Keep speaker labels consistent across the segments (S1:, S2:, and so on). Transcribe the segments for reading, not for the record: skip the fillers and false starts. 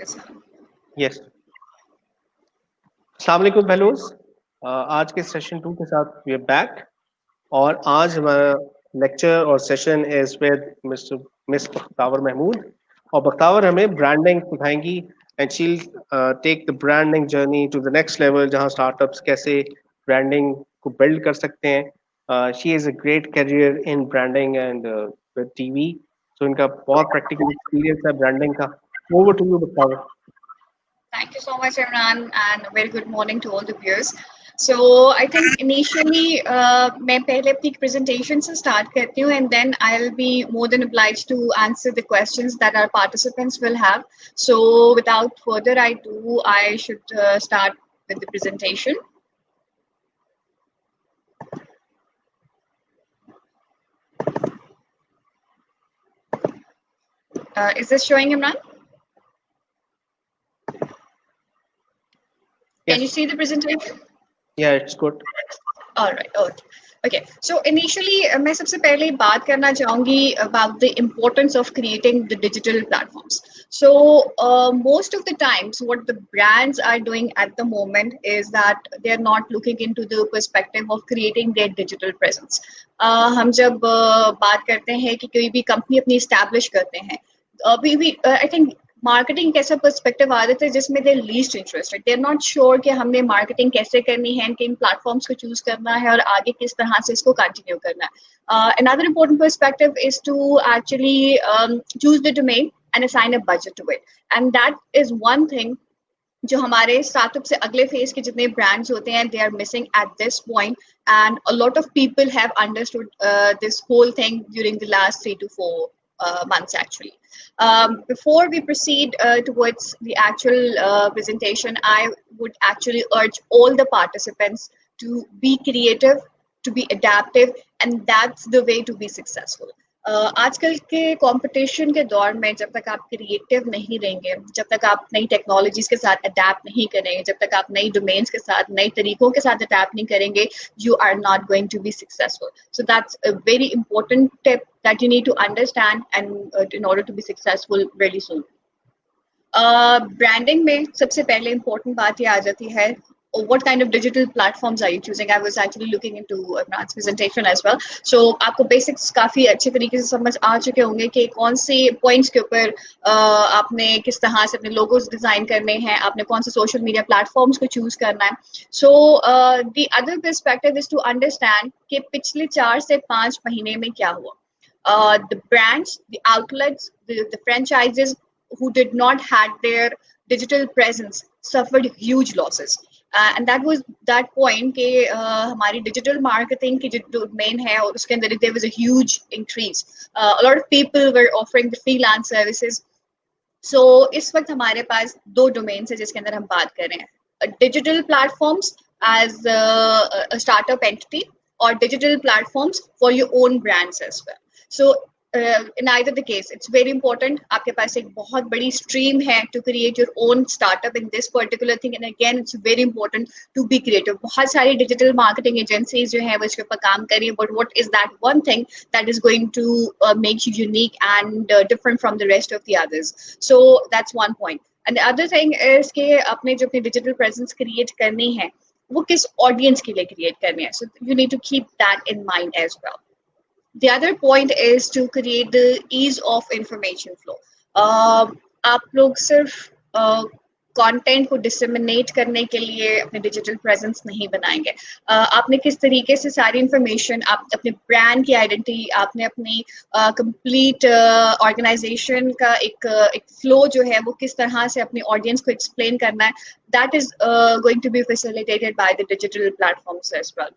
S1: Yes, अस्सलाम वालेकुम Hallows. आज के सेशन 2 के साथ वी आर बैक और आज हमारा लेक्चर और session is with miss Bakhtawar Mahmood और बख्तावर हमें ब्रांडिंग सिखाएंगी and she'll take the branding journey to the next level जहां स्टार्टअप्स कैसे ब्रांडिंग को बिल्ड कर सकते हैं। She is a great career in branding and with TV, so इनका बहुत प्रैक्टिकल एक्सपीरियंस है ब्रांडिंग का। Over to you Bakhtawar.
S2: Thank you so much, Imran, and a very good morning to all the viewers. So I think initially मैं पहले अपनी presentation से start करती हूँ, and then I'll be more than obliged to answer the questions that our participants will have. So without further ado, I should start with the presentation. Is this showing, Imran? Can you see the presentation?
S1: Yeah, it's good.
S2: All right. Okay. So initially, मैं सबसे पहले बात करना चाहूँगी about the importance of creating the digital platforms. So most of the times, what the brands are doing at the moment is that they are not looking into the perspective of creating their digital presence. हम जब बात करते हैं कि कोई भी company अपनी establish करते हैं, I think मार्केटिंग कैसा पर्सपेक्टिव आ रहे थे जिसमें they least interested, they are not sure कि हमने मार्केटिंग कैसे करनी है, किन प्लेटफॉर्म्स को चूज करना है और आगे किस तरह से इसको कंटिन्यू करना है. Another important perspective is to actually choose the domain and assign a budget to it, and that is one thing जो हमारे स्टार्टअप से अगले फेज के जितने ब्रांड्स होते हैं they are missing at this point, and a lot of people have understood this whole thing during the last 3 to 4 months actually. Before we proceed towards the actual presentation, I would actually urge all the participants to be creative, to be adaptive, and that's the way to be successful. आजकल के competition के दौर में जब तक आप creative नहीं रहेंगे, जब तक आप नई टेक्नोलॉजीज के साथ अडेप्ट नहीं करेंगे, जब तक आप नई डोमेन्स के साथ नए तरीकों के साथ अडेप्ट नहीं करेंगे, you are not going to be successful. So that's a very important tip that you need to understand and in order to be successful very soon. Branding में सबसे पहले इम्पोर्टेंट बात ये आ जाती है, what kind of digital platforms are you choosing? I was actually looking into Imran's presentation as well. So आपको basics काफी अच्छे तरीके से समझ आ चुके होंगे कि कौन से points के ऊपर आपने किस तरह से अपने logos डिजाइन करने हैं, आपने कौन से social media platforms को choose करना है. So the other perspective is to understand कि पिछले 4 से 5 महीने में क्या हुआ. The brands, the outlets, the franchises who did not had their digital presence suffered huge losses. And that was that point कि हमारी digital marketing की जो domain है और उसके अंदर there was a huge increase. A lot of people were offering the freelance services. So इस वक्त हमारे पास 2 domains है जिसके अंदर हम बात कर रहे हैं. Digital platforms as a startup entity or digital platforms for your own brands as well. So in either the case, it's very important. आपके पास एक बहुत बड़ी stream है to create your own startup in this particular thing. And again, it's very important to be creative. बहुत सारी digital marketing agencies जो हैं वो इसके ऊपर काम कर रही हैं. But what is that one thing that is going to make you unique and different from the rest of the others? So that's one point. And the other thing is कि अपने जो अपनी digital presence create करनी है, वो किस audience के लिए create करनी है. So you need to keep that in mind as well. The other point is to create the ease of information flow. आप लोग सिर्फ कंटेंट को डिसेमिनेट करने के लिए अपने डिजिटल प्रेजेंस नहीं बनाएंगे. आपने किस तरीके से सारी इंफॉर्मेशन, आप अपने ब्रांड की आइडेंटिटी, आपने अपनी कंप्लीट ऑर्गेनाइजेशन का एक फ्लो जो है वो किस तरह से अपनी ऑडियंस को एक्सप्लेन करना है, that is going to be facilitated by the digital platforms as well.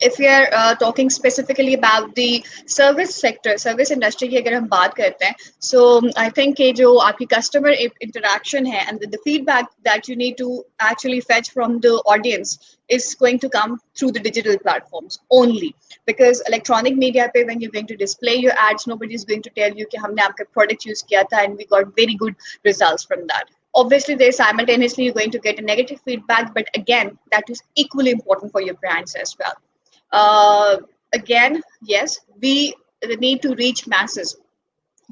S2: If we are talking specifically about the service sector, service industry की अगर हम बात करते हैं, so I think कि जो आपकी customer interaction है and the feedback that you need to actually fetch from the audience is going to come through the digital platforms only, because electronic media पे when you're going to display your ads, nobody is going to tell you कि हमने आपका product use किया था and we got very good results from that. Obviously, they're simultaneously going to get a negative feedback, but again, that is equally important for your brands as well. Again, yes, we need to reach masses.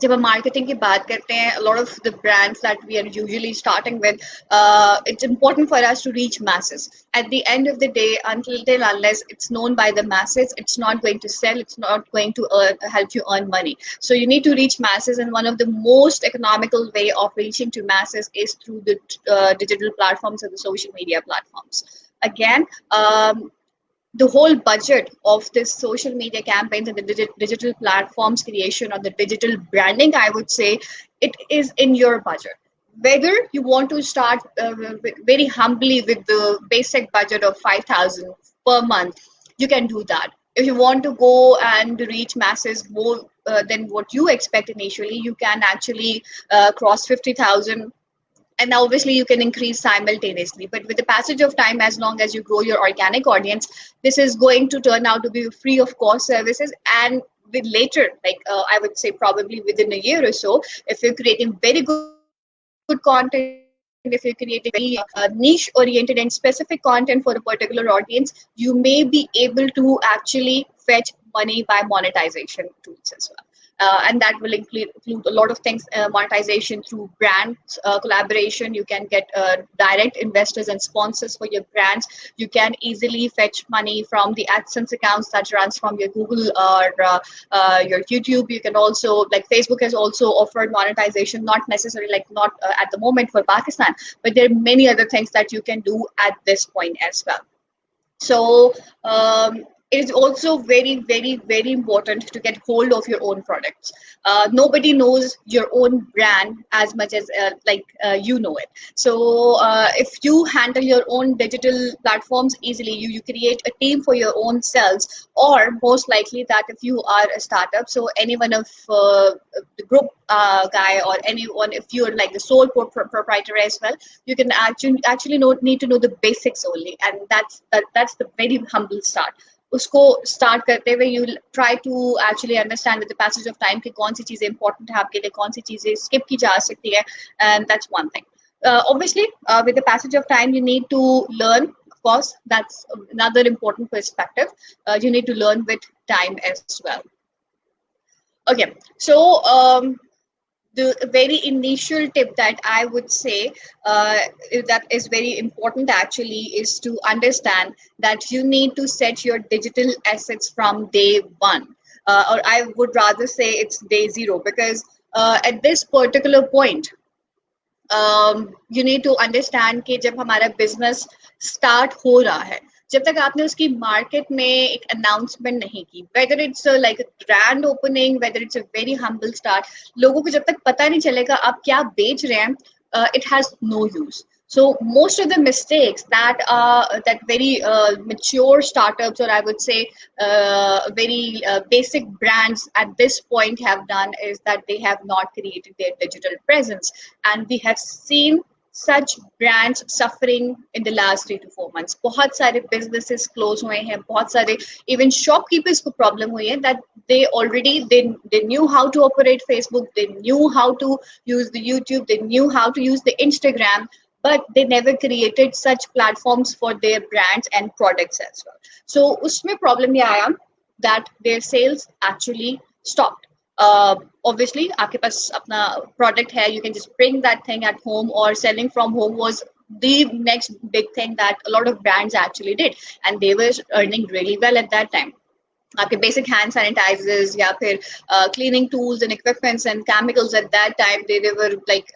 S2: जब हम marketing की बात करते हैं, a lot of the brands that we are usually starting with, it's important for us to reach masses. At the end of the day, until unless it's known by the masses, it's not going to sell. It's not going to help you earn money. So you need to reach masses, and one of the most economical way of reaching to masses is through the digital platforms and the social media platforms. Again, the whole budget of this social media campaigns and the digital platforms creation or the digital branding, I would say, it is in your budget. Whether you want to start very humbly with the basic budget of 5,000 per month, you can do that. If you want to go and reach masses more than what you expect initially, you can actually cross 50,000, and obviously you can increase simultaneously. But with the passage of time, as long as you grow your organic audience, this is going to turn out to be free of cost services. And with later, like I would say probably within a year or so, if you're creating very good content, if you're creating very niche oriented and specific content for a particular audience, you may be able to actually fetch money by monetization tools as well. And that will include a lot of things, monetization through brand collaboration. You can get direct investors and sponsors for your brands. You can easily fetch money from the AdSense accounts that runs from your Google or your YouTube. You can also, like Facebook has also offered monetization, not necessarily like not at the moment for Pakistan, but there are many other things that you can do at this point as well. So it is also very, very, very important to get hold of your own products. Nobody knows your own brand as much as you know it. So if you handle your own digital platforms easily, you create a team for your own selves, or most likely that if you are a startup, so any one of the group guy or anyone, if you're like the sole proprietor as well, you can actually need to know the basics only, and that's the very humble start. उसको start करते हुए you try to actually understand with the passage of time कि कौन सी चीजें important है आपके लिए, कौन सी चीजें skip की जा सकती है, and that's one thing. Obviously, with the passage of time, you need to learn. Of course, that's another important perspective. You need to learn with time as well. Okay, so the very initial tip that I would say that is very important actually is to understand that you need to set your digital assets from day one, or I would rather say it's day zero, because at this particular point, you need to understand कि जब हमारा business start हो रहा है, जब तक आपने उसकी मार्केट में एक अनाउंसमेंट नहीं की, whether it's like grand opening, whether it's a very humble start, लोगों को जब तक पता नहीं चलेगा आप क्या बेच रहे हैं, it has no use. So most of the mistakes that that very mature startups, or I would say very basic brands at this point have done, is that they have not created their digital presence, and we have seen such brands suffering in the last 3 to 4 months. बहुत सारे businesses close हुए हैं, बहुत सारे even shopkeepers को problem हुई है that they already they knew how to operate Facebook, they knew how to use the YouTube, they knew how to use the Instagram, but they never created such platforms for their brands and products as well. So उसमें problem ये आया that their sales actually stopped. Obviously आपके पास अपना product है, you can just bring that thing at home, or selling from home was the next big thing that a lot of brands actually did, and they were earning really well at that time. आपके basic hand sanitizers या फिर cleaning tools and equipments and chemicals at that time, they were like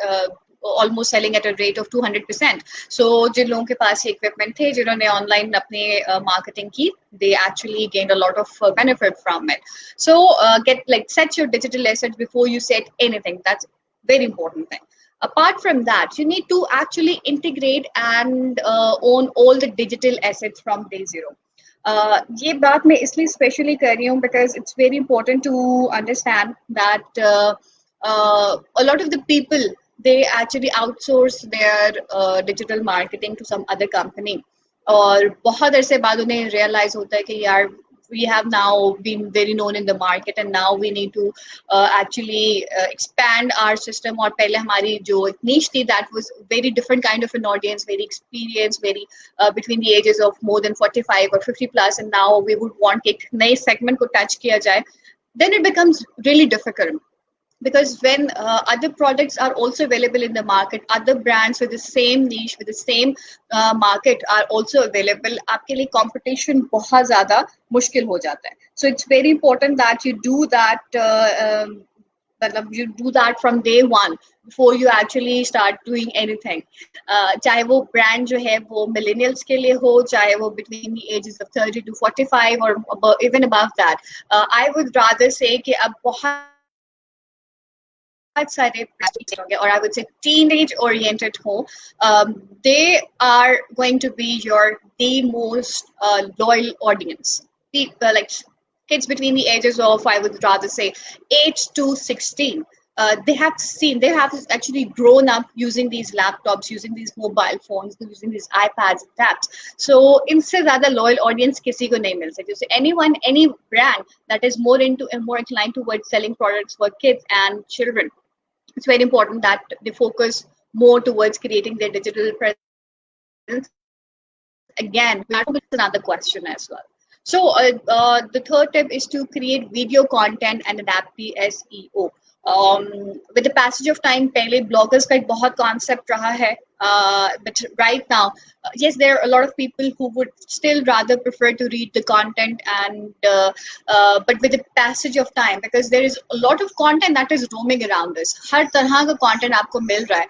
S2: almost selling at a rate of 200%. So जिन लोगों के पास ये equipment थे, जिन्होंने online अपने marketing की, they actually gained a lot of benefit from it. So set your digital assets before you set anything. That's very important thing. Apart from that, you need to actually integrate and own all the digital assets from day zero. ये बात मैं इसलिए specially कर रही हूँ because it's very important to understand that a lot of the people, they actually outsource their digital marketing to some other company, और बहुत अरसे बाद उन्हें realize होता है कि यार we have now been very known in the market, and now we need to actually expand our system. और पहले हमारी जो niche थी, that was very different kind of an audience, very experienced, very between the ages of more than 45 or 50 plus, and now we would want एक नए segment को touch किया जाए. Then it becomes really difficult. because when other products are also available in the market, other brands with the same niche, with the same market are also available, आपके लिए competition बहुत ज़्यादा मुश्किल हो जाता है. So it's very important that you do that. You do that from day one before you actually start doing anything. चाहे वो brand जो है वो millennials के लिए हो, चाहे वो between the ages of 30 to 45 or above, even above that. I would rather say कि अब बहुत सारे brands or I would say teenage oriented हो, they are going to be the most loyal audience. People like kids between the ages of, I would rather say, 8 to 16. They have actually grown up using these laptops, using these mobile phones, using these iPads and tabs. So instead rather loyal audience किसी को नहीं मिल सकती. So any brand that is more inclined towards selling products for kids and children, it's very important that they focus more towards creating their digital presence. Again, that's another question as well. So the third tip is to create video content and adapt the SEO. With the passage of time, पहले bloggers का एक बहुत concept रहा है, but right now, yes, there are a lot of people who would still rather prefer to read the content, and but with the passage of time, because there is a lot of content that is roaming around us, हर तरह का content आपको मिल रहा है,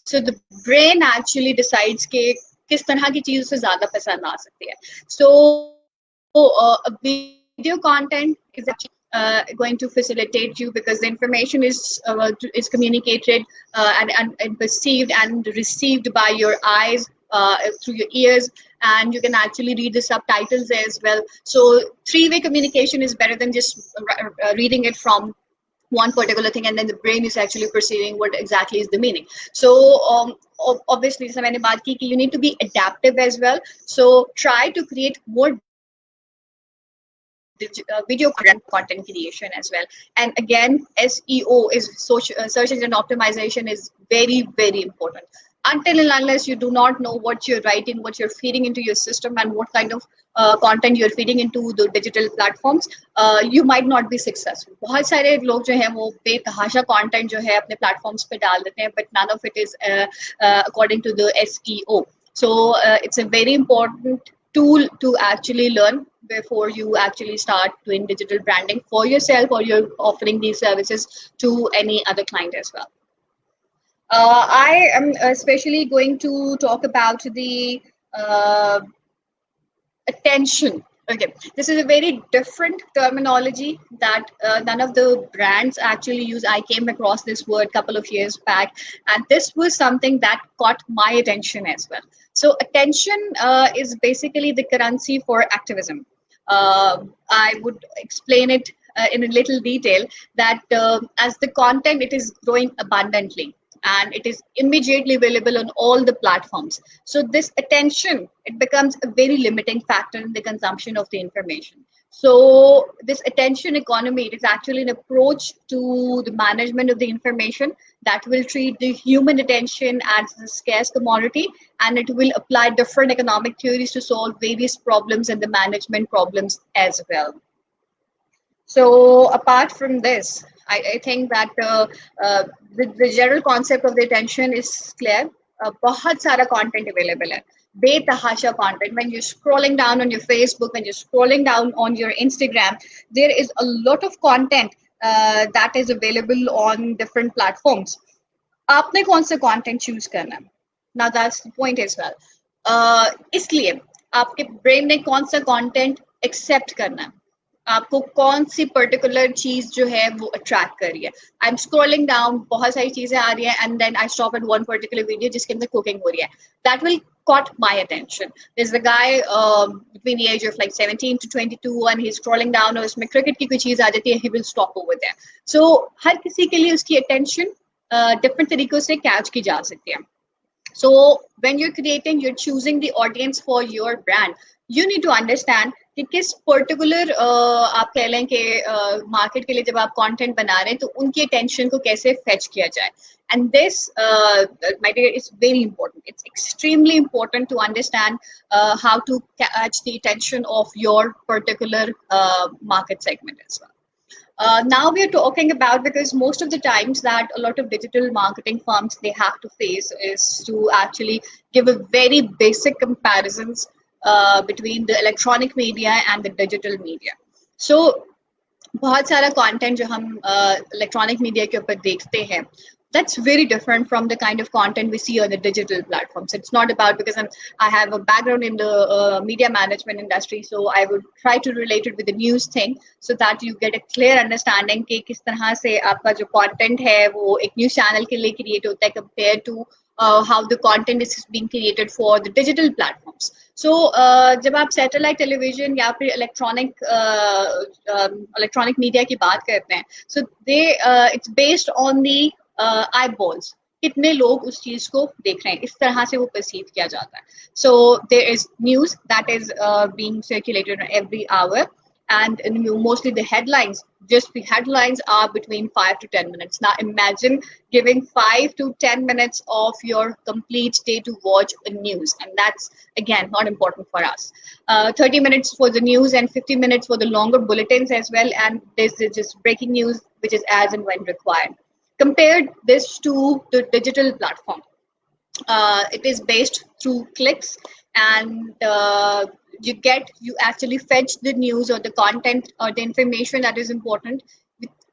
S2: so the brain actually decides कि किस तरह की चीज़ उसे ज़्यादा पसंद आ सकती है. So video content is actually going to facilitate you, because the information is communicated and perceived and received by your eyes, through your ears, and you can actually read the subtitles as well. So three-way communication is better than just reading it from one particular thing and then the brain is actually perceiving what exactly is the meaning. So obviously you need to be adaptive as well. So try to create more video content creation as well. And again, SEO is search engine optimization is very, very important. Until and unless you do not know what you're writing, what you're feeding into your system, and what kind of content you're feeding into the digital platforms, you might not be successful. बहुत सारे लोग जो हैं वो बेतहाशा content जो है अपने platforms पे डाल देते हैं, but none of it is according to the SEO. So it's a very important tool to actually learn before you actually start doing digital branding for yourself, or you're offering these services to any other client as well. I am especially going to talk about the attention. Okay, this is a very different terminology that none of the brands actually use. I came across this word a couple of years back, and this was something that caught my attention as well. So attention is basically the currency for activism. I would explain it in a little detail that as the content, it is growing abundantly and it is immediately available on all the platforms. So this attention, it becomes a very limiting factor in the consumption of the information. So this attention economy, it is actually an approach to the management of the information that will treat the human attention as a scarce commodity, and it will apply different economic theories to solve various problems and the management problems as well. So apart from this, I think that the general concept of the attention is clear. बहुत सारा content available है, बेतहाशा content. When you're scrolling down on your Facebook, when you're scrolling down on your Instagram, there is a lot of content that is available on different platforms. आपने कौन सा content choose करना? Now that's the point as well. इसलिए आपके brain ने कौन सा content accept करना? आपको कौन सी पर्टिकुलर चीज जो है वो अट्रैक्ट कर रही है? आई एम स्क्रॉलिंग डाउन, बहुत सारी चीजें आ रही हैं, and then I stop at one particular video जिसके अंदर कुकिंग हो रही है. That will caught my attention. There's a guy between the age of like 17 to 22 and he's scrolling down और उसमें क्रिकेट की कोई चीज आ जाती है, he will stop over there. So हर किसी के लिए उसकी attention different तरीकों से catch की जा सकती है. So when you're creating, you're choosing the audience for your brand, you need to understand कि किस पर्टिकुलर आप कह लें कि मार्केट के लिए जब आप कंटेंट बना रहे हैं तो उनकी अटेंशन को कैसे फेच किया जाए. And this, my dear, is very important. It's extremely important to understand how to catch the attention of your particular market segment as well. Now we are talking about, because most of the times that a lot of digital marketing firms they have to face is to actually give a very basic comparisons between the electronic media and the digital media. So बहुत सारा content जो हम electronic media के ऊपर देखते हैं, that's very different from the kind of content we see on the digital platforms. It's not about, because I have a background in the media management industry, so I would try to relate it with the news thing so that you get a clear understanding कि किस तरह से आपका जो content है वो एक news channel के लिए create होता है compared to how the content is being created for the digital platforms. So जब आप satellite television या फिर electronic media की बात करते हैं, so it's based on the eyeballs. कितने लोग उस चीज को देख रहे हैं, इस तरह से वो perceive किया जाता है. So there is news that is being circulated every hour, and mostly the headlines, just the headlines are between 5 to 10 minutes. Now imagine giving 5 to 10 minutes of your complete day to watch the news, and that's again not important for us. 30 minutes for the news and 50 minutes for the longer bulletins as well, and this is just breaking news which is as and when required. Compared this to the digital platform, it is based through clicks, and you actually fetch the news or the content or the information that is important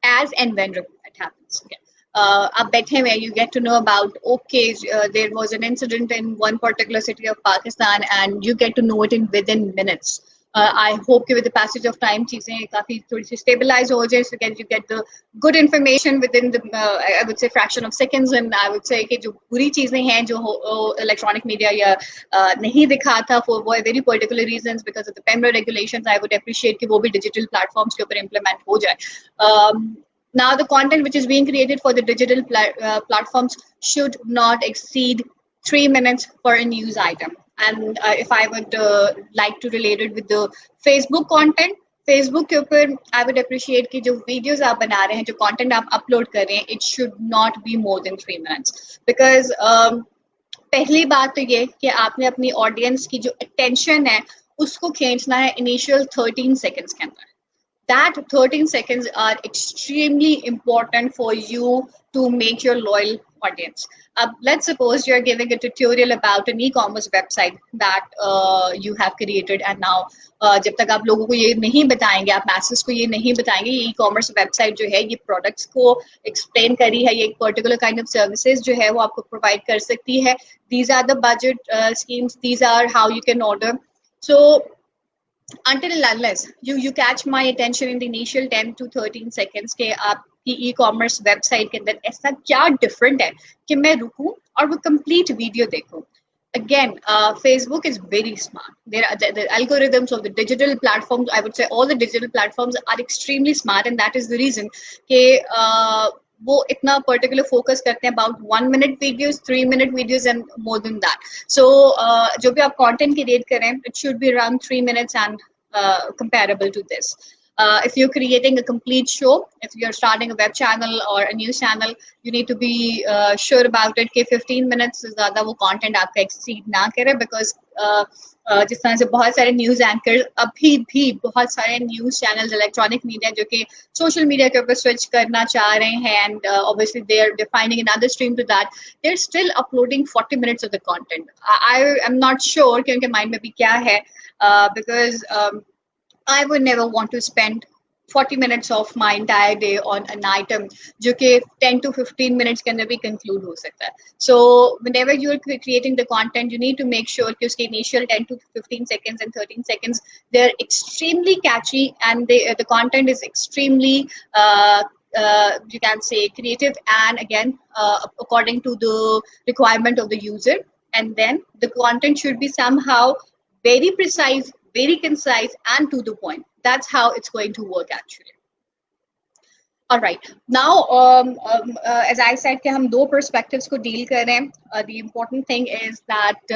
S2: as and when it happens. Okay. आप बैठे हुए, you get to know about, okay, there was an incident in one particular city of Pakistan, and you get to know it in within minutes. I hope that with the passage of time चीजें काफी थोड़ी सी stabilize हो जाए, so you get the good information within the I would say fraction of seconds, and I would say कि जो बुरी चीजें हैं जो electronic media या नहीं दिखाता for very particular reasons because of the PEMRA regulations, I would appreciate कि वो भी digital platforms के ऊपर implement हो जाए. Now the content which is being created for the digital platforms should not exceed 3 minutes for a news item. And if I would like to relate it with the Facebook content, Facebook के ऊपर I would appreciate कि जो videos आप बना रहे हैं, जो content आप upload कर रहे हैं, it should not be more than 3 minutes. Because पहली बात तो ये कि आपने अपनी audience की जो attention है उसको खींचना है initial 13 seconds के अंदर. That 13 seconds are extremely important for you to make your loyal audience. Let's suppose you're giving a tutorial about an e-commerce website that you have created, and now जब तक आप लोगों को ये नहीं बताएंगे, आप masses को ये नहीं बताएंगे, ये e-commerce website जो है ये products को explain करी है, ये एक particular kind of services जो है वो आपको provide कर सकती है. These are the budget schemes. These are how you can order. So until and unless you catch my attention in the initial 10 to 13 seconds के आपकी e-commerce website के अंदर ऐसा क्या different है कि मैं रुकूं और वो complete video देखूं. Again, Facebook is very smart. The algorithms of the digital platforms, I would say all the digital platforms are extremely smart, and that is the reason कि वो इतना particular focus करते हैं about 1 minute videos, 3 minute videos, and more than that. So जो भी आप content create करें, it should be around 3 minutes and comparable to this. If you're creating a complete show, if you're starting a web channel or a news channel, you need to be sure about it कि 15 minutes से ज़्यादा वो content आपका exceed ना करे, because जिस तरह से बहुत सारे न्यूज एंकर अभी भी बहुत सारे न्यूज चैनल्स इलेक्ट्रॉनिक मीडिया जो कि सोशल मीडिया के ऊपर स्विच करना चाह रहे हैं, and obviously they are defining another stream to that, they are still uploading 40 minutes of the content. I am not sure कि उनके माइंड में भी क्या है, because I would never want to spend 40 minutes of my entire day on an item जो कि 10 to 15 minutes के अंदर भी conclude हो सकता है. So whenever you are creating the content, you need to make sure कि उसके initial 10 to 15 seconds and 13 seconds, they are extremely catchy, and the content is extremely you can say creative, and again according to the requirement of the user. And then the content should be somehow very precise, very concise, and to the point. That's how it's going to work actually. All right. Now, as I said कि हम दो perspectives को deal कर रहे हैं. The important thing is that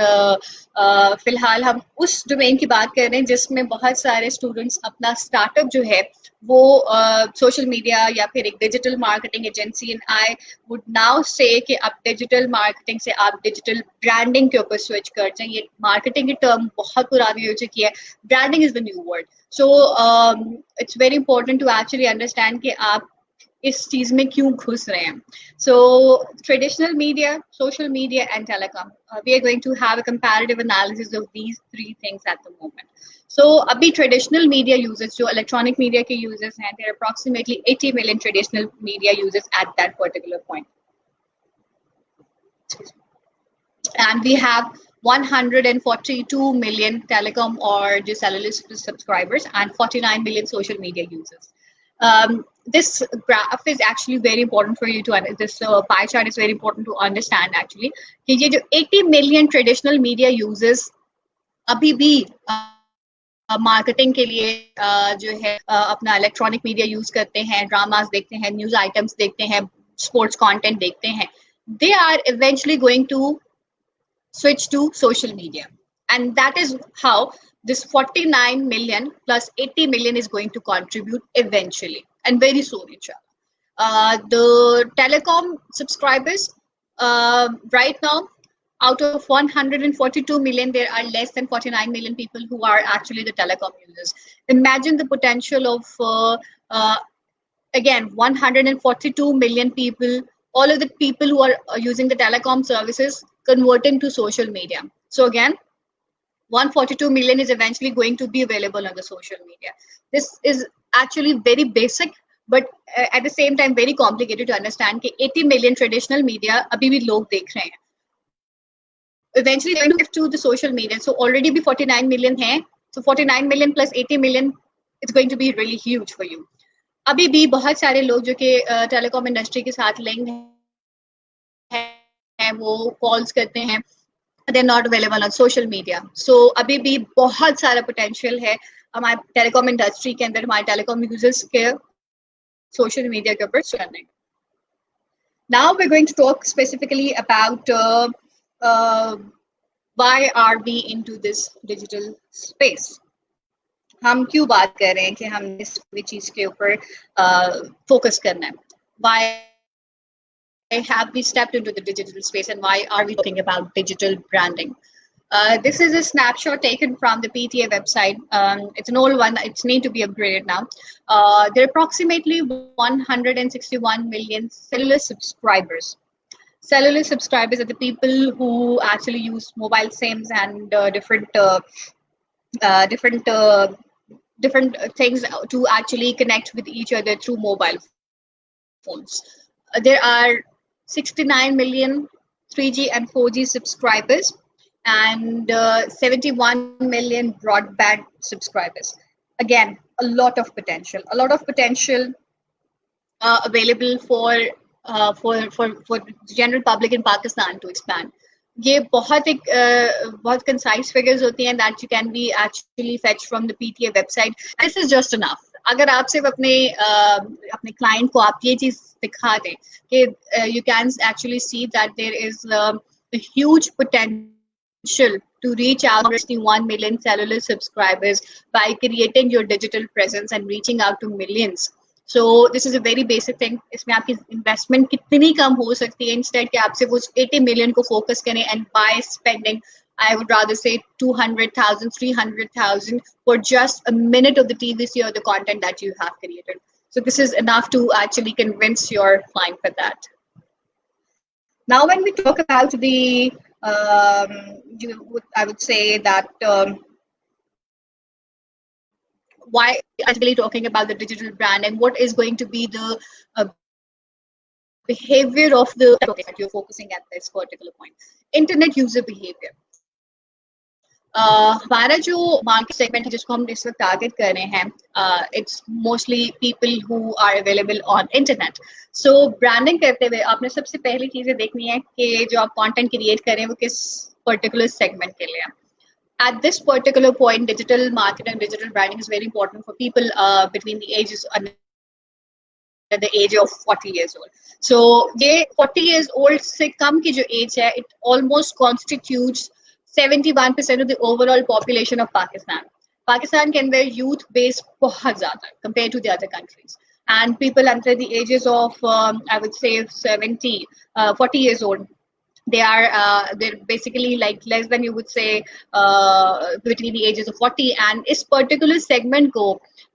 S2: फिलहाल हम उस domain की बात कर रहे हैं जिसमें बहुत सारे students अपना startup जो है वो सोशल मीडिया या फिर एक digital marketing agency, and I would now से कि आप डिजिटल मार्केटिंग से आप डिजिटल ब्रांडिंग के ऊपर स्विच कर जाएं। ये मार्केटिंग की टर्म बहुत पुरानी हो चुकी है, branding is the new word. So it's very important to actually understand कि आप इस चीज में क्यों घुस रहे हैं। So traditional media, social media and telecom, we are going to have a comparative analysis of these three things at the moment. So अभी ट्रेडिशनल मीडिया यूजर्स जो इलेक्ट्रॉनिक मीडिया के यूजर्स हैं, there approximately 80 million traditional media users at that particular point, and we have 142 million telecom or just cellular subscribers and 49 million social media users. This graph is actually very important for you to this pie chart is very important to understand actually कि ये जो 80 million traditional media users अभी भी marketing के लिए जो है अपना इलेक्ट्रॉनिक मीडिया यूज करते हैं, ड्रामास देखते हैं, न्यूज आइटम्स देखते हैं, स्पोर्ट्स कंटेंट देखते हैं, they are eventually going to switch to social media, and that is how this 49 million plus 80 million is going to contribute eventually and very soon inshallah. The telecom subscribers, right now out of 142 million there are less than 49 million people who are actually the telecom users. Imagine the potential of again 142 million people, all of the people who are using the telecom services converting to social media. So again 142 million is eventually going to be available on the social media. This is actually very basic, but at the same time very complicated to understand कि 80 million traditional media अभी भी लोग देख रहे हैं, eventually they're going to shift to the social media. So already be 49 million hai, so 49 million plus 80 million, it's going to be really huge for you. अभी भी बहुत सारे लोग जो कि टेलीकॉम इंडस्ट्री के साथ लिंक हैं, वो कॉल्स करते हैं, they're not available on social media. So अभी भी बहुत सारा पोटेंशियल है हमारे टेलीकॉम इंडस्ट्री के अंदर, हमारे टेलीकॉम यूजर्स के सोशल मीडिया के ऊपर करने. Now we're going to talk specifically about why are we into this digital space. हम क्यों बात कर रहे हैं कि हम इस चीज के ऊपर फोकस करना है. Why have we stepped into the digital space and why are we talking about digital branding? This is a snapshot taken from the PTA website. It's an old one. It's need to be upgraded now. There are approximately 161 million cellular subscribers. Cellular subscribers are the people who actually use mobile SIMs and different things to actually connect with each other through mobile phones. There are 69 million 3G and 4G subscribers and 71 million broadband subscribers. Again, a lot of potential available for general public in Pakistan to expand. ये बहुत concise figures होती हैं that you can be actually fetched from the PTA website. This is just enough. अगर आप सिर्फ अपने client को आप ये चीज दिखा दें कि you can actually see that there is a huge potential to reach out to 61 million cellular subscribers by creating your digital presence and reaching out to millions. So this is a very basic thing. इसमें आपकी investment कितनी कम हो सकती है, instead कि आप सिर्फ उस 80 million को focus करें and by spending, I would rather say 200,000, 300,000 for just a minute of the TVC or the content that you have created. So this is enough to actually convince your client for that. Now, when we talk about the, I would say that why actually talking about the digital brand and what is going to be the behavior of the that you're focusing at this particular point. Internet user behavior. हमारा जो market segment है जिसको हम इस वक्त target कर रहे हैं, it's mostly people who are available on internet. So branding करते हुए आपने सबसे पहली चीजें देखनी है कि जो आप कंटेंट क्रिएट करें वो किस पर्टिकुलर सेगमेंट के लिए. At this particular point, digital marketing and digital branding is very important for people between the ages under the age of 40 years old. So, ये 40 years old से कम की जो age है, it almost constitutes 71% of the overall population of Pakistan. Pakistan के अंदर youth base बहुत ज्यादा है compared to the other countries, and people under the ages of I would say 70, 40 years old, they're basically like less than, you would say, between the ages of 40, and इस particular segment को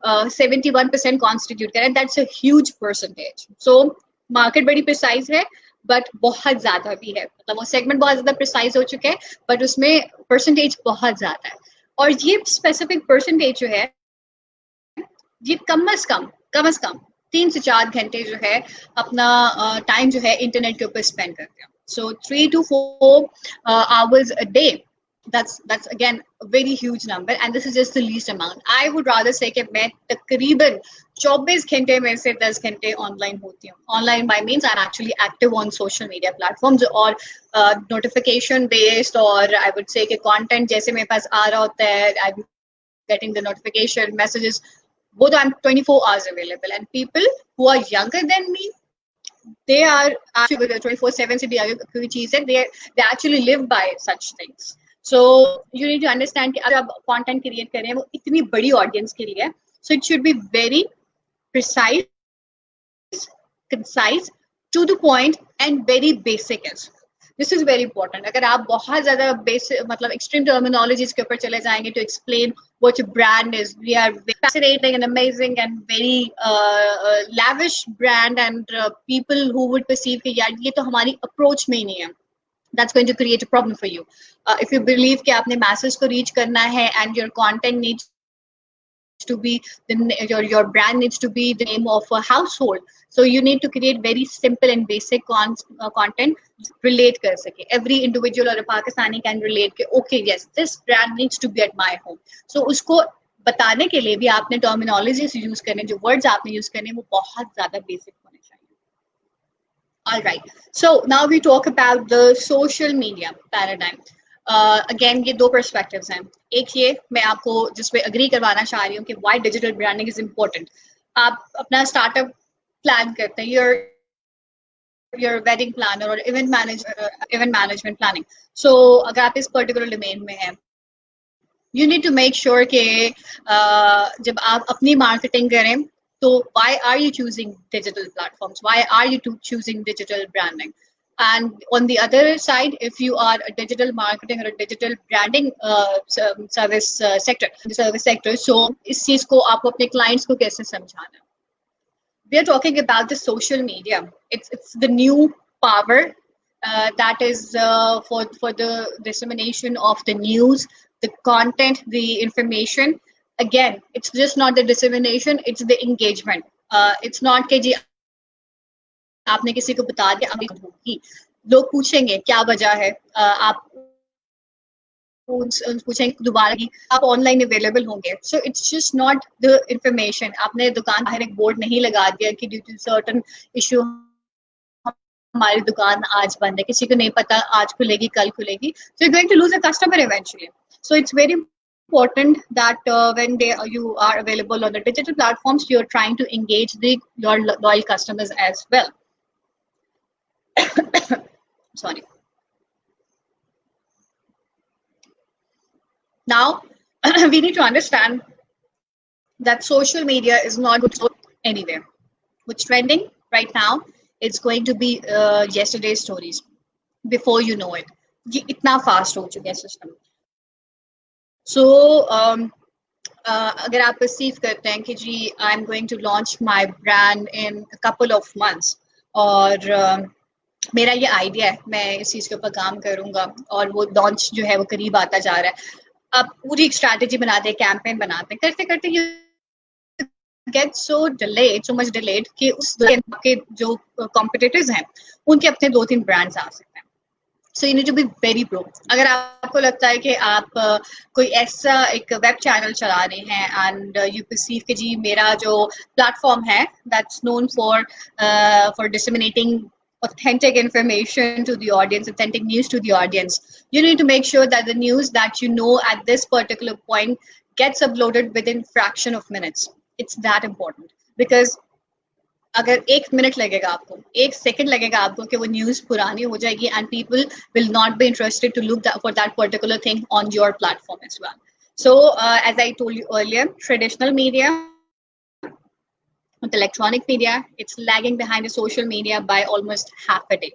S2: 71% constitute करें, that's a huge percentage. So market बड़ी precise है, but बहुत ज्यादा भी है, मतलब वो segment बहुत ज्यादा precise हो चुके हैं, but उसमें percentage बहुत ज्यादा है, और ये specific percentage जो है ये कम से कम 3 से 4 घंटे जो है अपना टाइम जो है इंटरनेट के ऊपर स्पेंड करते हैं. So 3 to 4 hours a day. That's again a very huge number, and this is just the least amount. I would rather say कि मैं तकरीबन 24 घंटे में से 10 घंटे ऑनलाइन होती हूँ. Online by means I'm actually active on social media platforms, और notification based, और I would say कि content जैसे मेरे पास आ रहा होता है, I'm getting the notification messages. Both I'm 24 hours available, and people who are younger than me, they are actually 24/7 से भी आगे कोई चीज है, they actually live by such things. So you need to understand कि अगर आप content create कर रहे हैं वो इतनी बड़ी audience के लिए है, so it should be very precise, concise, to the point, and very basic as well. This is very important. अगर आप बहुत ज़्यादा basic मतलब extreme terminologies के ऊपर चले जाएंगे to explain what your brand is, we are fascinating and amazing and very lavish brand, and people who would perceive कि यार ये तो हमारी approach में ही नहीं है, that's going to create a problem for you. If you believe कि आपने masses को reach करना है and your content needs to be your brand needs to be the name of a household, so you need to create very simple and basic content relate kar sake. Every individual or a Pakistani can relate कि okay, yes, this brand needs to be at my home. So उसको बताने के लिए भी आपने terminologies use करने, जो words आपने use करने वो बहुत ज़्यादा basic होने चाहिए. All right, so now we talk about the social media paradigm. Again ये दो perspectives हैं. एक ये मैं आपको जिसपे agree करवाना चाह रही हूँ कि why digital branding is important. आप अपना startup plan करते हैं, your wedding planner or event management planning. So अगर आप इस particular domain में हैं, you need to make sure कि जब आप अपनी marketing करें, तो why are you choosing digital platforms? Why are you choosing digital branding? And on the other side, if you are a digital marketing or a digital branding service sector, so इस चीज को आपको अपने clients को कैसे समझाना? We are talking about the social media. It's the new power that is for the dissemination of the news, the content, the information. Again, it's just not the dissemination; it's the engagement. It's not कि जी आपने किसी को बता दिया अभी होगी, लोग पूछेंगे क्या वजह है, आप पूछेंगे दोबारा कि आप ऑनलाइन अवेलेबल होंगे. So it's just not the information. आपने दुकान बाहर एक बोर्ड नहीं लगा दिया कि ड्यू टू सर्टेन इशू हमारी दुकान आज बंद है, किसी को नहीं पता आज खुलेगी कल खुलेगी, so you're going to lose a customer eventually. So it's very important that when you are available on the digital platforms, you're trying to engage your loyal customers as well. Sorry. Now we need to understand that social media is not going to go anywhere. What's trending right now, it's going to be yesterday's stories before you know it. ये इतना fast हो चुका है system. So अगर आप perceive करते हैं कि जी I'm going to launch my brand in a couple of months, और मेरा ये आइडिया है, मैं इस चीज के ऊपर काम करूंगा, और वो लॉन्च जो है वो करीब आता जा रहा है, आप पूरी एक स्ट्रैटेजी बनाते हैं, कैंपेन बनाते हैं, करते करते you get so much delayed कि उस के जो competitors हैं उनके अपने 2-3 brands आ सकते हैं. So you need to be very pro. अगर आपको लगता है कि आप कोई ऐसा एक वेब चैनल चला रहे हैं and you perceive कि जी मेरा जो प्लेटफॉर्म है that's known for disseminating authentic information to the audience, authentic news to the audience, you need to make sure that the news that you know at this particular point gets uploaded within fraction of minutes. It's that important, because अगर 1 minute लगेगा आपको, 1 second लगेगा आपको कि वो news पुरानी हो जाएगी and people will not be interested to look for that particular thing on your platform as well. So as I told you earlier, traditional media with electronic media, it's lagging behind the social media by almost half a day.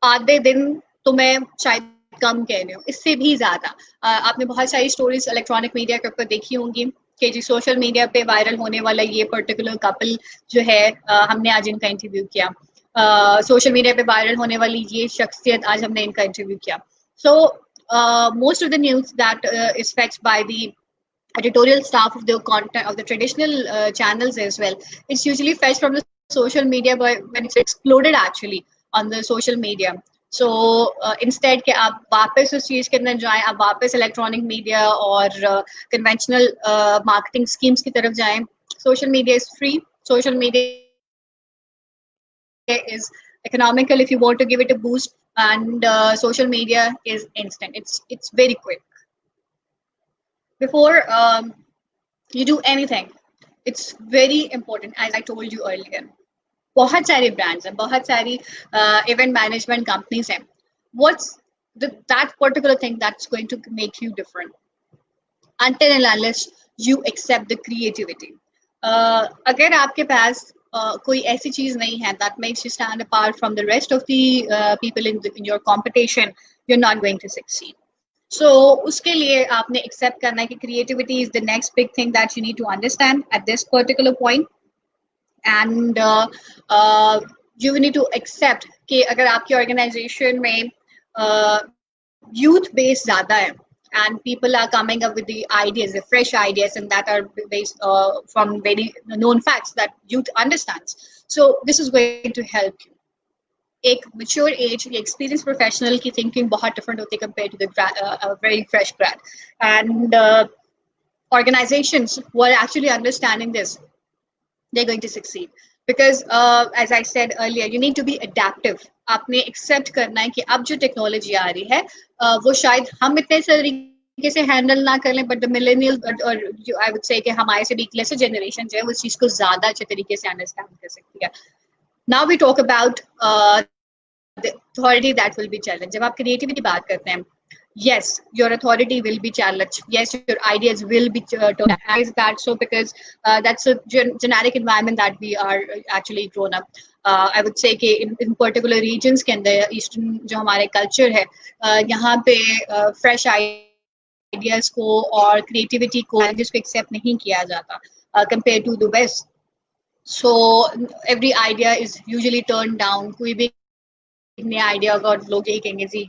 S2: आधे दिन तो मैं शायद कम कह रही हूँ, इससे भी ज्यादा। आपने बहुत सारी स्टोरीज इलेक्ट्रॉनिक मीडिया के ऊपर देखी होंगी कि जी सोशल मीडिया पे वायरल होने वाला ये पर्टिकुलर कपल जो है, हमने आज इनका इंटरव्यू किया। सोशल मीडिया पे वायरल होने वाली ये शख्सियत, आज हमने इनका इंटरव्यू किया। So most of the news that is fetched by the editorial staff of the content of the traditional channels as well, it's usually fetched from the social media, but when it's exploded actually on the social media. So instead कि आप वापस उस चीज के अंदर जाएं, आप वापस इलेक्ट्रॉनिक मीडिया और कन्वेंशनल मार्केटिंग स्कीम्स की तरफ जाएं। Social media is free, social media is economical if you want to give it a boost, and social media is instant, it's very quick. Before you do anything, it's very important, as I told you earlier. बहुत सारे brands हैं, बहुत सारी event management companies हैं. What's that particular thing that's going to make you different? Until and unless you accept the creativity. अगर आपके पास कोई ऐसी चीज नहीं है that makes you stand apart from the rest of the people in your competition, you're not going to succeed. So उसके लिए आपने accept करना है कि creativity is the next big thing that you need to understand at this particular point. And you need to accept कि अगर आपकी organization में youth base ज़्यादा है, and people are coming up with the ideas, the fresh ideas, and that are based from very known facts that youth understands. So this is going to help you. एक mature age, the experienced professional की thinking बहुत different होती है compared to the very fresh grad. And organizations who are actually understanding this, they're going to succeed. Because as I said earlier, you need to be adaptive. आपने accept करना है कि अब जो technology आ रही है वो शायद हम इतने तरीके से handle ना कर लें, but the millennials और I would say कि हमारे से भी lesser generation जो है उस चीज को ज़्यादा अच्छे तरीके से understand कर सकती है. Now we talk about the authority that will be challenged. जब आप creativity बात करते हैं, yes, your authority will be challenged. Yes, your ideas will be turned. Why is that so? Because that's a generic environment that we are actually grown up. I would say कि in particular regions के अंदर eastern जो हमारे culture है, यहाँ पे fresh ideas को और creativity को जिसको accept नहीं किया जाता compared to the west. So every idea is usually turned down. कोई भी नया आइडिया अगर लोग यही कहेंगे जी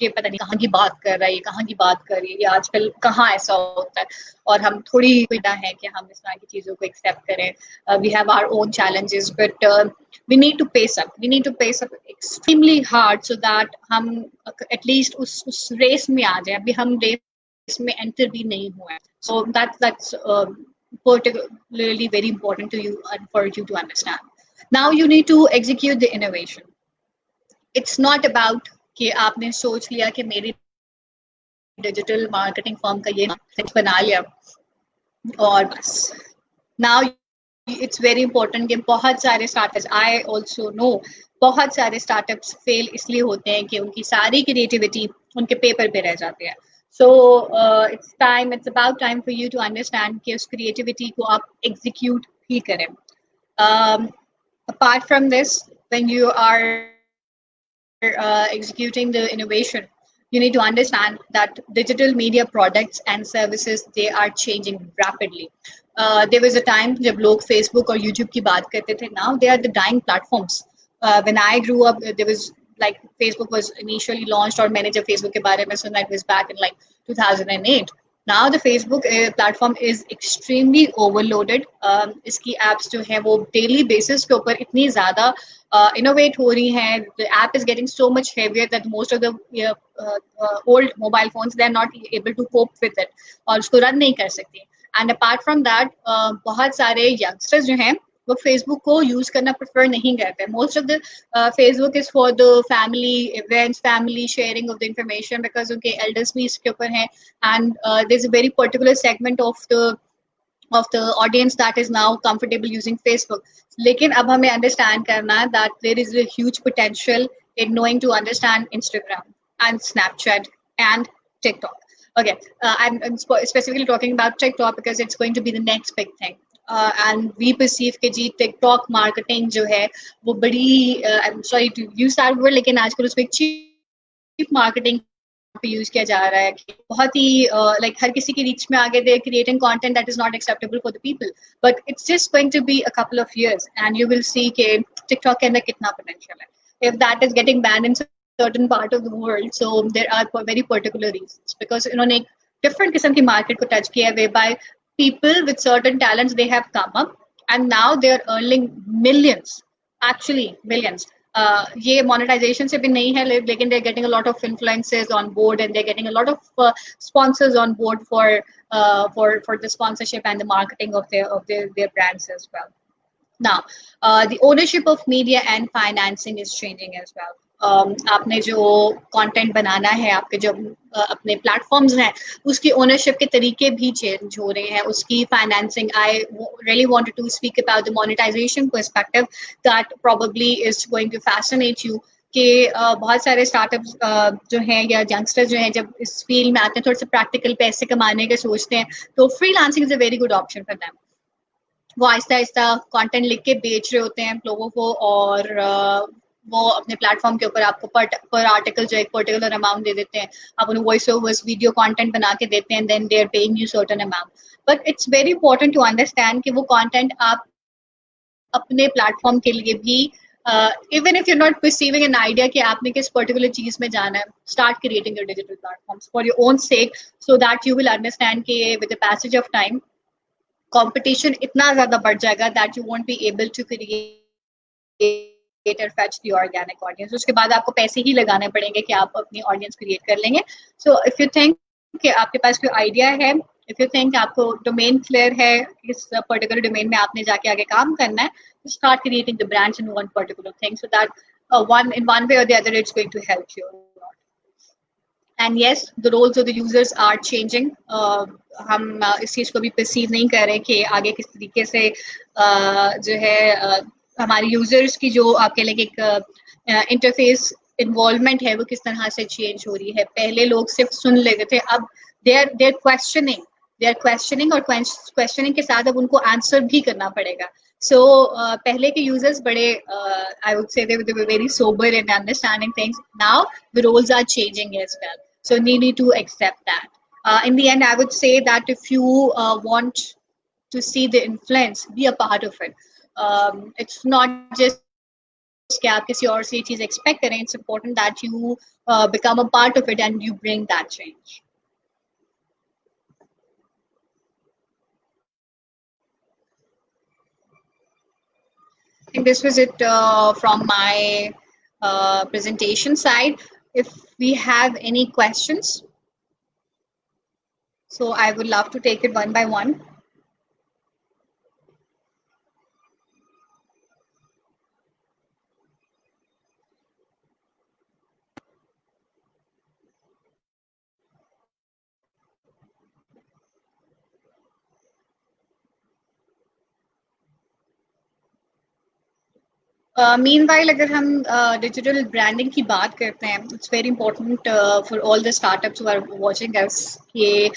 S2: ये पता नहीं कहाँ की बात कर रहा है, ये कहाँ की बात कर रही है, ये आजकल कहाँ ऐसा होता है, और हम थोड़ी विदा है कि हम इस तरह की चीजों को एक्सेप्ट करें. We have our own challenges, but we need to pace up extremely hard so that हम एटलीस्ट उस रेस में आ जाए. अभी हम रेस में एंटर भी नहीं हुए. So that's particularly very important to you and for you to understand. Now you need to execute the innovation. It's not about कि आपने सोच लिया कि मेरी डिजिटल मार्केटिंग फर्म का ये सेट बना लिया और बस. नाउ इट्स वेरी इंपॉर्टेंट कि बहुत सारे स्टार्टअप्स, आई ऑल्सो नो, बहुत सारे स्टार्टअप्स फेल इसलिए होते हैं कि उनकी सारी क्रिएटिविटी उनके पेपर पे रह जाती है. So it's about time for you to understand कि उस क्रिएटिविटी को आप एग्जीक्यूट ही करें. Apart from this, when you are executing the innovation, you need to understand that digital media products and services, they are changing rapidly. There was a time जब लोग Facebook और YouTube की बात करते थे. Now they are the dying platforms. When I grew up, there was like Facebook was initially launched, और मैंने जब Facebook के बारे में सुना, it was back in like 2008. Now the Facebook platform is extremely overloaded. इसकी apps जो है वो daily basis के ऊपर इतनी ज़्यादा innovate हो रही हैं. The app is getting so much heavier that most of the old mobile phones, they are not able to cope with it और उसको run नहीं कर सकती. And apart from that, बहुत सारे youngsters जो हैं वो Facebook को यूज करना प्रेफर नहीं करते. Most of the Facebook is for the family events, family sharing of the information, because उनके एल्डर्स भी इसके ऊपर हैं. And there is a very particular segment of the audience that is now comfortable using Facebook. लेकिन अब हमें understand करना है that there is a huge potential in knowing to understand Instagram and Snapchat and TikTok. Okay, I'm specifically talking about TikTok because it's going to be the next big thing. And we perceive कि जी TikTok marketing जो है वो बड़ी I'm sorry to use that word लेकिन आजकल उसको एक cheap marketing पे यूज किया जा रहा है कि बहुत ही like हर किसी की रीच में आगे they're creating content that is not acceptable for the people, but it's just going to be a couple of years and you will see कि TikTok के अंदर कितना potential है. If that is getting banned in certain part of the world, so there are very particular reasons because इन्होंने एक different किस्म की market को touch किया है whereby people with certain talents they have come up and now they are earning millions, actually millions. ये monetization से भी नहीं है लेकिन they're getting a lot of influencers on board and they're getting a lot of sponsors on board for the sponsorship and the marketing of their brands as well. Now, the ownership of media and financing is changing as well. आपने जो content बनाना है आपके जो अपने platforms हैं उसकी ownership के तरीके भी चेंज हो रहे हैं उसकी financing I really wanted to speak about the monetization perspective that probably is going to fascinate you कि बहुत सारे स्टार्टअप्स जो हैं या यंगस्टर्स जो हैं जब इस फील्ड में आते हैं थोड़े से प्रैक्टिकल पैसे कमाने के सोचते हैं तो freelancing is a very good option for them. वो आहिस्ता आहिस्ता कंटेंट लिख के बेच रहे होते हैं लोगों को और वो अपने प्लेटफॉर्म के ऊपर आपको पर आर्टिकल जो एक पर्टिकुलर अमाउंट दे देते हैं आप उन्हें वॉइस ओवर्स वीडियो कंटेंट बना के देते हैं then they are paying you certain amount. But it's very important to understand कि वो कंटेंट आप अपने प्लेटफॉर्म के लिए भी even if you not perceiving an idea कि आपने किस पर्टिकुलर चीज में जाना है start creating your digital platforms for your own sake so that you will understand कि with the passage of time competition इतना ज्यादा बढ़ जाएगा that you won't be able to create और फैच द ऑर्गेनिक ऑडियंस. उसके बाद आपको पैसे ही लगाने पड़ेंगे कि आप अपनी ऑडियंस क्रिएट कर लेंगे. सो इफ यू थिंक कि आपके पास कोई आइडिया है इफ यू थिंक आपको डोमेन क्लियर है इस पर्टिकुलर डोमेन में आपने जाके आगे काम करना है start creating the brands in one particular thing so that one way or the other it's going to help you. And yes, the roles of the users are changing. हम इस चीज को भी perceive नहीं कर रहे कि आगे किस तरीके से जो है हमारे यूजर्स की जो आपके लिए एक इंटरफेस इन्वॉल्वमेंट है वो किस तरह से चेंज हो रही है. पहले लोग सिर्फ सुन लेते थे अब दे आर क्वेश्चनिंग और क्वेश्चनिंग के साथ अब उनको आंसर भी करना पड़ेगा. So पहले के users बड़े I would say they were very sober in understanding things. Now the roles are changing as well. So you need to accept that. In the end, I would say that if you want to see the influence, be a part of it. It's not just कि आप किसी और से चीज expect करें. It's important that you become a part of it and you bring that change. I think this was it from my presentation side. If we have any questions, so I would love to take it one by one. Meanwhile, अगर हम digital branding की बात करते हैं, it's very important for all the startups who are watching us कि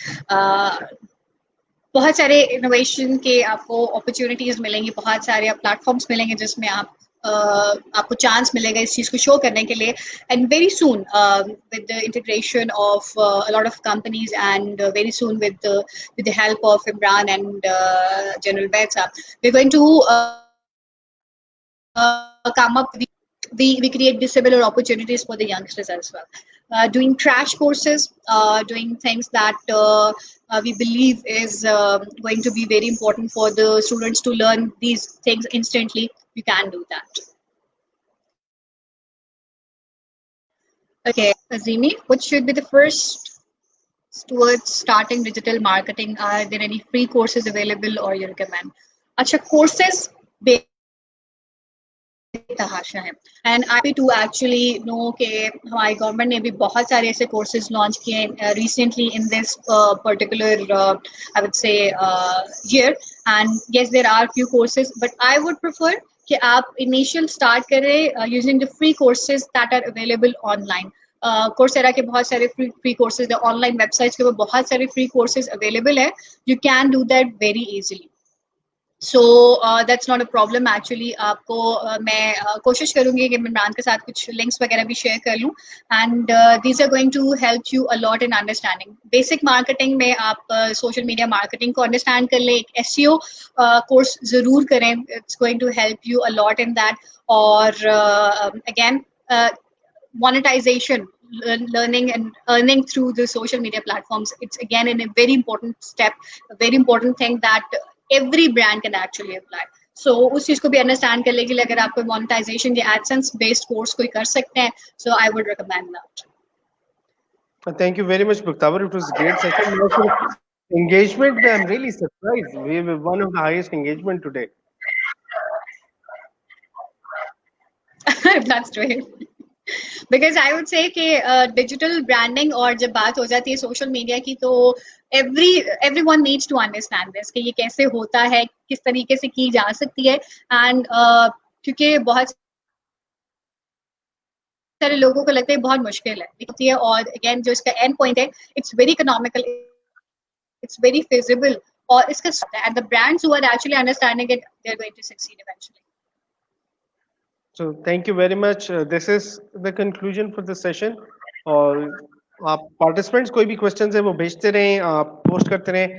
S2: बहुत सारे innovation के आपको अपॉर्चुनिटीज मिलेंगी, बहुत सारे प्लेटफॉर्म्स मिलेंगे जिसमें आपको चांस मिलेगा इस चीज को शो करने के लिए. And very soon with the integration of a lot of companies and very soon with the help of Imran and General Bates we are going to come up with we create similar opportunities for the youngsters as well. Doing crash courses, doing things that we believe is going to be very important for the students to learn these things instantly. You can do that. Okay, Azimi, what should be the first towards starting digital marketing? Are there any free courses available or you recommend? Acha, courses तहाशा है. And I too actually know कि हमारी government ने भी बहुत सारे ऐसे courses launch किए हैं recently in this particular I would say year. And yes there are few courses but I would prefer कि आप इनिशियल स्टार्ट करें using the free courses that are available online. Coursera के बहुत सारे free courses है, online websites के ऊपर बहुत सारे फ्री कोर्सेज अवेलेबल है. You can do that very easily. So that's not a problem actually. आपको मैं कोशिश करूंगी कि मैं इमरान के साथ कुछ लिंक्स वगैरह भी शेयर कर लूं. And these are going to help you a lot in understanding basic marketing में. आप सोशल मीडिया मार्केटिंग को अंडरस्टैंड कर लें. एक एसईओ कोर्स जरूर करें. It's going to help you a lot in that. और again monetization, learning and earning through the social media platforms, it's again a very important step, a very important thing that every brand can actually apply. So उस चीज को भी understand कर ले कि अगर आप कोई मोनेटाइजेशन या एडसेंस बेस्ड कोर्स कोई कर सकते हैं, so I would recommend that.
S1: Thank you very much, Bakhtawar. It was a great session. Engagement, I'm really surprised. We have one of the highest engagement today.
S2: That's great. Because I would से कि digital branding और जब बात हो जाती है social media की, तो everyone needs to understand this कि ये कैसे होता है, किस तरीके से की जा सकती है. एंड क्योंकि बहुत सारे लोगों को लगता है बहुत मुश्किल है. और अगेन जो इसका एंड पॉइंट है, it's very economical, it's very feasible, और इसका end the brands who are actually understanding it, they are going to succeed eventually.
S1: So thank you very much. This is the conclusion for the session. और आप participants कोई भी questions है वो भेजते रहें, आप post करते रहें.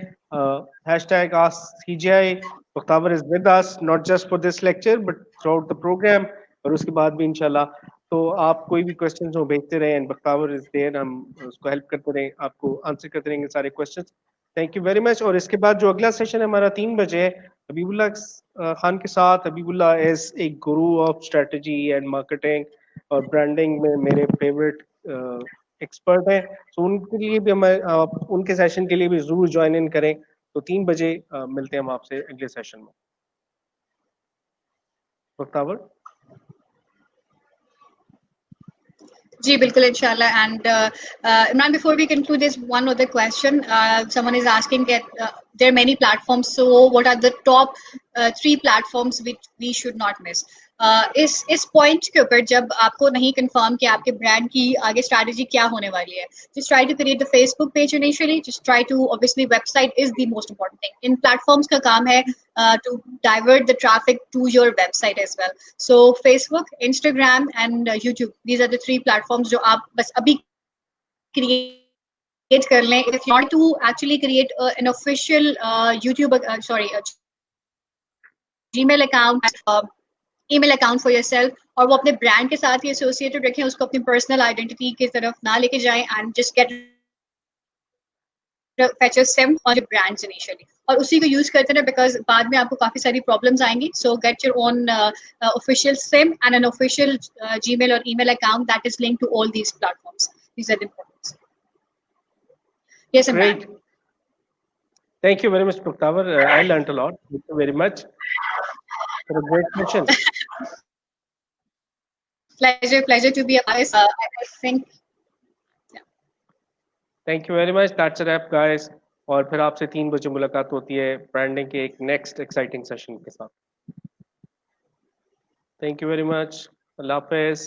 S1: Hashtag ask CGI. Bakhtawar is with us not just for this lecture but throughout the program. और उसके बाद भी इंशाल्लाह. तो आप कोई भी questions हो भेजते रहें and Bakhtawar is there. हम उसको help करते रहें, आपको answer करते रहेंगे सारे questions. Thank you very much. और इसके बाद जो अगला सेशन है हमारा 3 बजे है हबीबुल्लाह खान के साथ. Habibullah is a Guru of strategy and marketing और ब्रांडिंग में मेरे फेवरेट एक्सपर्ट हैं. तो उनके लिए भी हम उनके सेशन के लिए भी जरूर ज्वाइन इन करें. तो 3 बजे मिलते हैं हम आपसे अगले सेशन में. बख्तावर.
S2: जी बिल्कुल इंशाल्लाह. And Imran, before we conclude, there's one other question. Someone is asking that there are many platforms, so what are the top 3 platforms which we should not miss? इस पॉइंट के ऊपर जब आपको नहीं कंफर्म कि आपके ब्रांड की आगे स्ट्रैटेजी क्या होने वाली है, just try to create the Facebook page initially. Just try to, obviously website is the most important thing. In platforms का काम है to divert the traffic to your website as well. So Facebook, Instagram and YouTube, these are the 3 platforms जो आप बस अभी create कर लें. If you want to actually create an official YouTube Gmail account, email account for yourself, और वो अपने brand के साथ ही एसोसिएटेड रखें, उसको अपनी पर्सनल आइडेंटिटी की तरफ ना लेके जाएं. And just get fetch a SIM on your brands initially और उसी को यूज करते रहे, बिकॉज बाद में आपको काफी सारी प्रॉब्लम्स आएंगी. So get your own official SIM and an official Gmail और email account that is linked to all these platforms. These are important. Yes
S1: Great. Thank you very much, Bakhtawar. I learned a lot. Thank you very much for a great session.
S2: Pleasure to be a part. I think.
S1: Thank you very much. That's a wrap, guys. और फिर आपसे 3 बजे मुलाकात होती है branding के एक next exciting session के साथ. Thank you very much. Allah Hafiz.